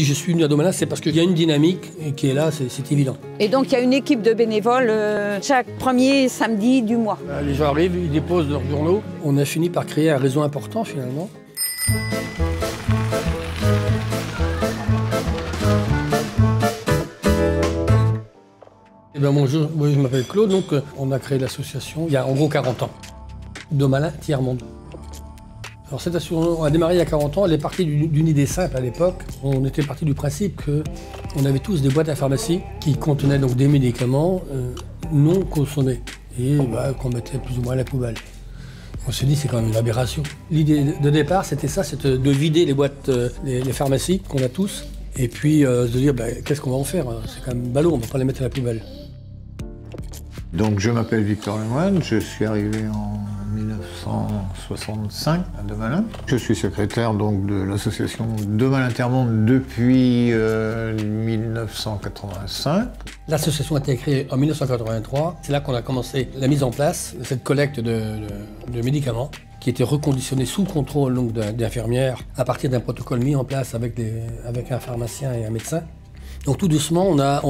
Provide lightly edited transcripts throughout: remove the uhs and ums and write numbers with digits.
Si je suis venu à Domalin, c'est parce qu'il y a une dynamique qui est là, c'est évident. Et donc il y a une équipe de bénévoles chaque premier samedi du mois. Les gens arrivent, ils déposent leurs journaux. On a fini par créer un réseau important finalement. Bonjour, je m'appelle Claude, donc on a créé l'association il y a en gros 40 ans. Domalin Tiers-Monde. Alors cette association, on a démarré il y a 40 ans, elle est partie d'une idée simple à l'époque. On était parti du principe qu'on avait tous des boîtes à pharmacie qui contenaient donc des médicaments non consommés et qu'on mettait plus ou moins à la poubelle. On s'est dit c'est quand même une aberration. L'idée de départ c'était ça, c'était de vider les boîtes, les pharmacies qu'on a tous et puis de dire qu'est-ce qu'on va en faire, c'est quand même ballot, on ne va pas les mettre à la poubelle. Donc je m'appelle Victor Lemoine, je suis arrivé en 1965 à Domalin. Je suis secrétaire donc de l'association Domalin Tiers-Monde depuis 1985. L'association a été créée en 1983. C'est là qu'on a commencé la mise en place de cette collecte de médicaments qui était reconditionnée sous contrôle d'infirmières à partir d'un protocole mis en place avec un pharmacien et un médecin. Donc tout doucement, on a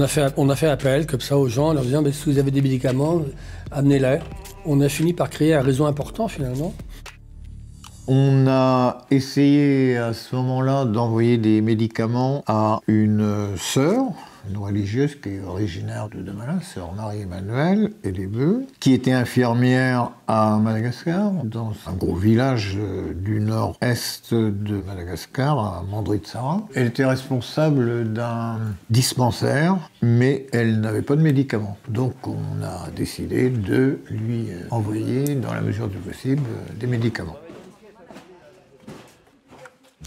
fait appel comme ça aux gens en leur disant si vous avez des médicaments, amenez-les. On a fini par créer un réseau important finalement. On a essayé à ce moment-là d'envoyer des médicaments à une sœur, une religieuse qui est originaire de Domalin, sœur Marie-Emmanuelle Elébeu, qui était infirmière à Madagascar, dans un gros village du nord-est de Madagascar, à Mandritsara. Elle était responsable d'un dispensaire, mais elle n'avait pas de médicaments. Donc on a décidé de lui envoyer, dans la mesure du possible, des médicaments.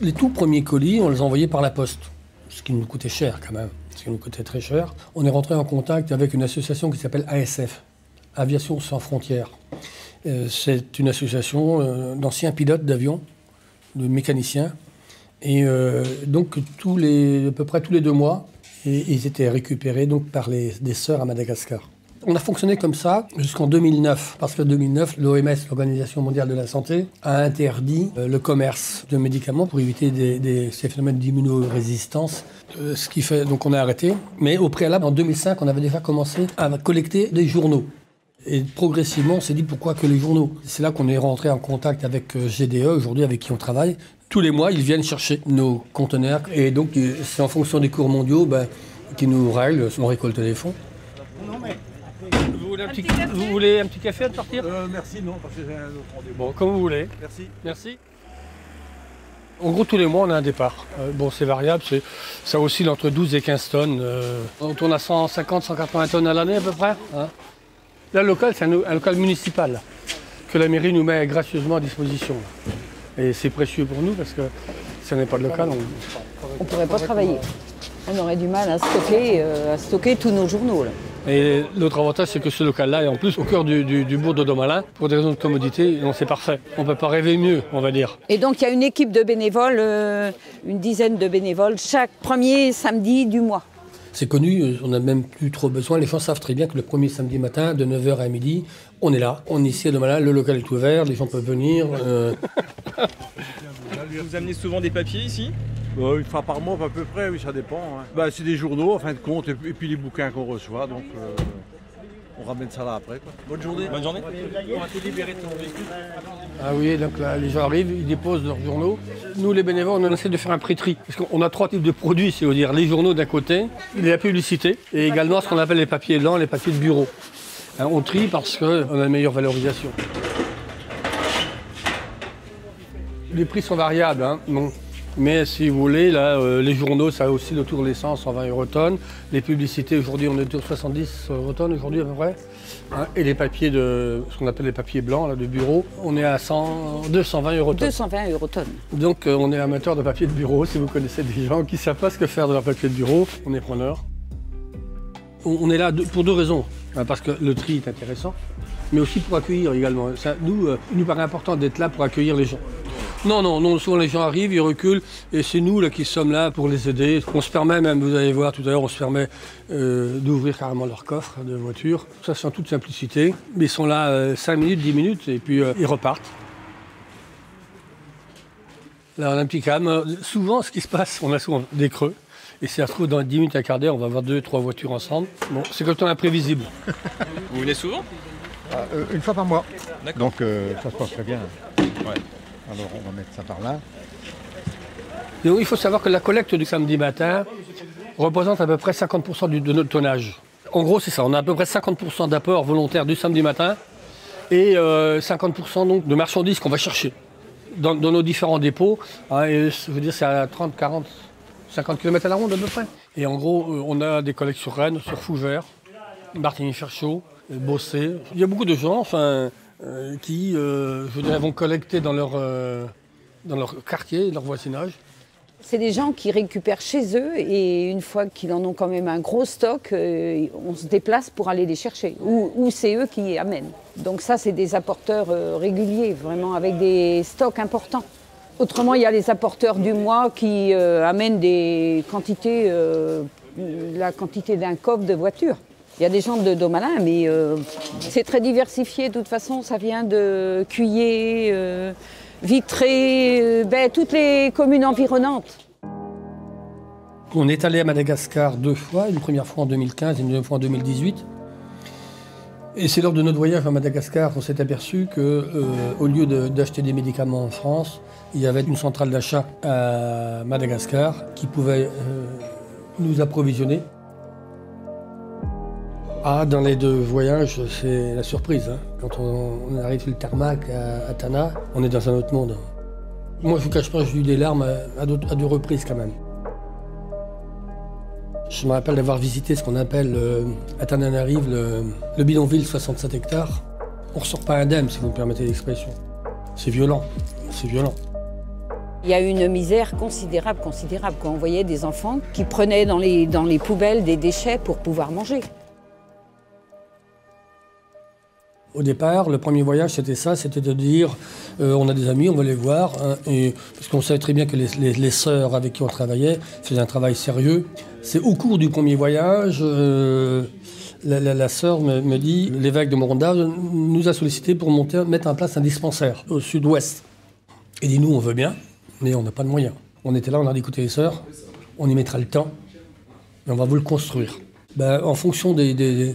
Les tout premiers colis, on les envoyait par la poste, ce qui nous coûtait cher quand même. Ce qui nous coûtait très cher. On est rentré en contact avec une association qui s'appelle ASF, Aviation Sans Frontières. C'est une association d'anciens pilotes d'avion, de mécaniciens. Et donc à peu près tous les 2 mois, ils étaient récupérés donc, par des sœurs à Madagascar. On a fonctionné comme ça jusqu'en 2009, parce que 2009, l'OMS, l'Organisation mondiale de la santé, a interdit le commerce de médicaments pour éviter ces phénomènes d'immunorésistance, ce qui fait donc on a arrêté. Mais au préalable, en 2005, on avait déjà commencé à collecter des journaux. Et progressivement, on s'est dit pourquoi que les journaux. C'est là qu'on est rentré en contact avec GDE, aujourd'hui avec qui on travaille. Tous les mois, ils viennent chercher nos conteneurs. Et donc, c'est en fonction des cours mondiaux qui nous règlent, on récolte les fonds. Vous voulez un petit café à partir Merci, non, parce que j'ai un autre rendez-vous. Bon, comme vous voulez. Merci. Merci. En gros, tous les mois, on a un départ. C'est variable, ça oscille entre 12 et 15 tonnes. On tourne à 150, 180 tonnes à l'année à peu près. Hein. Là, le local, c'est un local municipal que la mairie nous met gracieusement à disposition. Et c'est précieux pour nous parce que si on n'est pas de local, on ne pourrait pas travailler. On aurait du mal à stocker tous nos journaux. Là. Et l'autre avantage, c'est que ce local-là est en plus au cœur du bourg de Domalin. Pour des raisons de commodité, c'est parfait. On ne peut pas rêver mieux, on va dire. Et donc, il y a une équipe de bénévoles, une dizaine de bénévoles, chaque premier samedi du mois. C'est connu, on n'a même plus trop besoin. Les gens savent très bien que le premier samedi matin, de 9h à midi, on est là. On est ici à Domalin, le local est ouvert, les gens peuvent venir. Vous amenez souvent des papiers ici ? Une fois par mois à peu près, oui, ça dépend. Hein. C'est des journaux en fin de compte et puis les bouquins qu'on reçoit, donc on ramène ça là après. Quoi. Bonne journée. Bonne journée. On va te libérer de ton véhicule. Ah oui, donc là, les gens arrivent, ils déposent leurs journaux. Nous, les bénévoles, on essaie de faire un pré-tri. Parce qu'on a 3 types de produits, c'est-à-dire les journaux d'un côté, la publicité, et également ce qu'on appelle les papiers blancs, les papiers de bureau. On trie parce qu'on a une meilleure valorisation. Les prix sont variables, hein. Bon. Mais si vous voulez, là, les journaux, ça oscille autour des 100, 120 € Les publicités, aujourd'hui, on est autour de 70 € aujourd'hui à peu près. Hein, et les papiers ce qu'on appelle les papiers blancs, là, de bureau, on est à 220 €. 220 € tonnes. Donc on est amateur de papier de bureau. Si vous connaissez des gens qui ne savent pas ce que faire de leur papier de bureau, on est preneur. On est là pour 2 raisons. Parce que le tri est intéressant, mais aussi pour accueillir également. Il nous paraît important d'être là pour accueillir les gens. Non, souvent les gens arrivent, ils reculent, et c'est nous là, qui sommes là pour les aider. On se permet même, vous allez voir tout à l'heure, on se permet d'ouvrir carrément leur coffre de voiture. Ça c'est en toute simplicité. Mais ils sont là 5 minutes, 10 minutes, et puis ils repartent. Là, on a un petit calme. Souvent, ce qui se passe, on a souvent des creux. Et si ça se trouve, dans 10 minutes, un quart d'heure, on va avoir 2-3 voitures ensemble. Bon, c'est comme temps imprévisible. Vous venez souvent? Une fois par mois. D'accord. Donc ça se passe très bien. Ouais. Alors on va mettre ça par là. Et oui, il faut savoir que la collecte du samedi matin représente à peu près 50% de notre tonnage. En gros, c'est ça. On a à peu près 50% d'apport volontaire du samedi matin et 50% donc, de marchandises qu'on va chercher dans nos différents dépôts. Et, je veux dire, c'est à 30, 40, 50 km à la ronde à peu près. Et en gros, on a des collectes sur Rennes, sur Fougères, Martigny-Ferchaud, Bossé. Il y a beaucoup de gens qui je veux dire, vont collecter dans leur quartier, leur voisinage. C'est des gens qui récupèrent chez eux et une fois qu'ils en ont quand même un gros stock, on se déplace pour aller les chercher. Ou c'est eux qui amènent. Donc ça, c'est des apporteurs réguliers, vraiment avec des stocks importants. Autrement, il y a les apporteurs du mois qui amènent des quantités, la quantité d'un coffre de voitures. Il y a des gens de Domalin, mais c'est très diversifié. De toute façon, ça vient de Cuillé, Vitré, toutes les communes environnantes. On est allé à Madagascar 2 fois, une première fois en 2015 et une deuxième fois en 2018. Et c'est lors de notre voyage à Madagascar qu'on s'est aperçu qu'au lieu d'acheter des médicaments en France, il y avait une centrale d'achat à Madagascar qui pouvait nous approvisionner. Dans les 2 voyages, c'est la surprise. Quand on arrive sur le tarmac à Tana, on est dans un autre monde. Moi, je ne vous cache pas, j'ai eu des larmes à 2 reprises quand même. Je me rappelle d'avoir visité ce qu'on appelle, à Tananarive, le bidonville 67 hectares. On ne ressort pas indemne, si vous me permettez l'expression. C'est violent, c'est violent. Il y a une misère considérable. Quand on voyait des enfants qui prenaient dans les poubelles des déchets pour pouvoir manger. Au départ, le premier voyage, c'était ça, c'était de dire on a des amis, on va les voir, parce qu'on savait très bien que les sœurs avec qui on travaillait faisaient un travail sérieux. C'est au cours du premier voyage, la sœur me dit, l'évêque de Moronda nous a sollicité pour mettre en place un dispensaire au sud-ouest. Il dit nous, on veut bien, mais on n'a pas de moyens. On était là, on a dit écoutez les sœurs, on y mettra le temps, mais on va vous le construire. En fonction des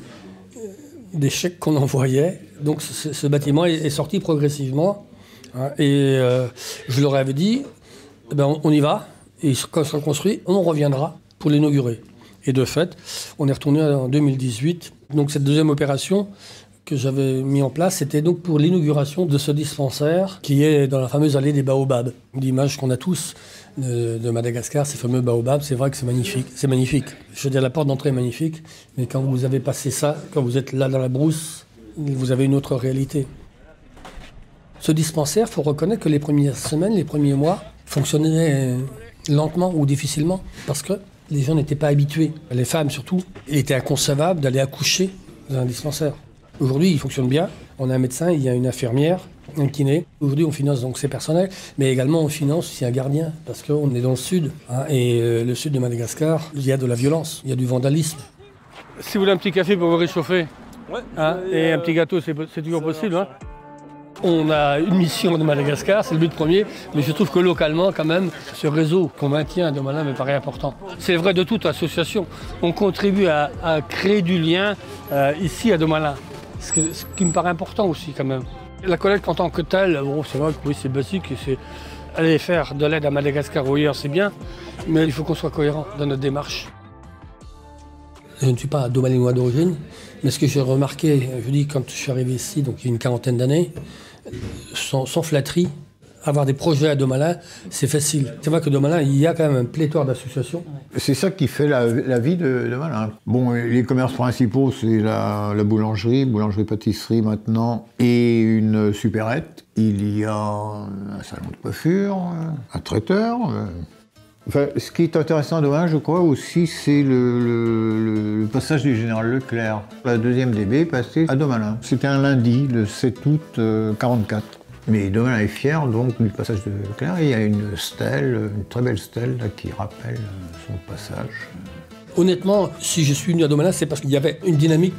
chèques qu'on envoyait. Donc ce bâtiment est sorti progressivement. Et je leur avais dit, on y va, et quand il sera construit, on reviendra pour l'inaugurer. Et de fait, on est retourné en 2018. Donc cette deuxième opération que j'avais mis en place, c'était donc pour l'inauguration de ce dispensaire qui est dans la fameuse allée des baobabs. L'image qu'on a tous de Madagascar, ces fameux baobabs, c'est vrai que c'est magnifique. C'est magnifique. Je veux dire, la porte d'entrée est magnifique, mais quand vous avez passé ça, quand vous êtes là dans la brousse, vous avez une autre réalité. Ce dispensaire, il faut reconnaître que les premières semaines, les premiers mois, fonctionnaient lentement ou difficilement, parce que les gens n'étaient pas habitués. Les femmes surtout, il était inconcevable d'aller accoucher dans un dispensaire. Aujourd'hui, il fonctionne bien. On a un médecin, il y a une infirmière, un kiné. Aujourd'hui, on finance donc ces personnels, mais également on finance aussi un gardien, parce qu'on est dans le sud. Et le sud de Madagascar, il y a de la violence, il y a du vandalisme. Si vous voulez un petit café pour vous réchauffer, et un petit gâteau, c'est toujours possible. On a une mission de Madagascar, c'est le but premier, mais je trouve que localement, quand même, ce réseau qu'on maintient à Domalin me paraît important. C'est vrai de toute association. On contribue à créer du lien ici à Domalin, ce qui me paraît important aussi quand même. La collecte en tant que telle, c'est vrai que oui, c'est basique, c'est aller faire de l'aide à Madagascar ou ailleurs, c'est bien, mais il faut qu'on soit cohérent dans notre démarche. Je ne suis pas domalinois d'origine, mais ce que j'ai remarqué, je dis quand je suis arrivé ici, donc il y a une quarantaine d'années, sans flatterie, avoir des projets à Domalin, c'est facile. C'est vrai que Domalin, il y a quand même un pléthore d'associations. C'est ça qui fait la vie de Domalin. Bon, les commerces principaux, c'est la boulangerie-pâtisserie maintenant, et une supérette. Il y a un salon de coiffure, un traiteur. Enfin, ce qui est intéressant à Domalin, je crois aussi, c'est le passage du général Leclerc. La deuxième DB est passée à Domalin. C'était un lundi, le 7 août 1944. Mais Domalin est fier donc du passage de Leclerc. Il y a une stèle, une très belle stèle là, qui rappelle son passage. Honnêtement, si je suis venu à Domalin, c'est parce qu'il y avait une dynamique,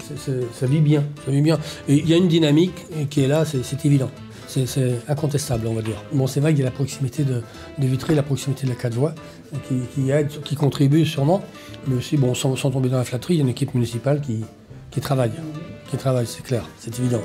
ça vit bien, ça vit bien. Et il y a une dynamique qui est là, c'est évident. C'est incontestable, on va dire. Bon, c'est vrai qu'il y a la proximité de Vitry, la proximité de la 4 voies, qui aide, qui contribue sûrement. Mais aussi, bon, sans tomber dans la flatterie, il y a une équipe municipale qui travaille. C'est clair, c'est évident.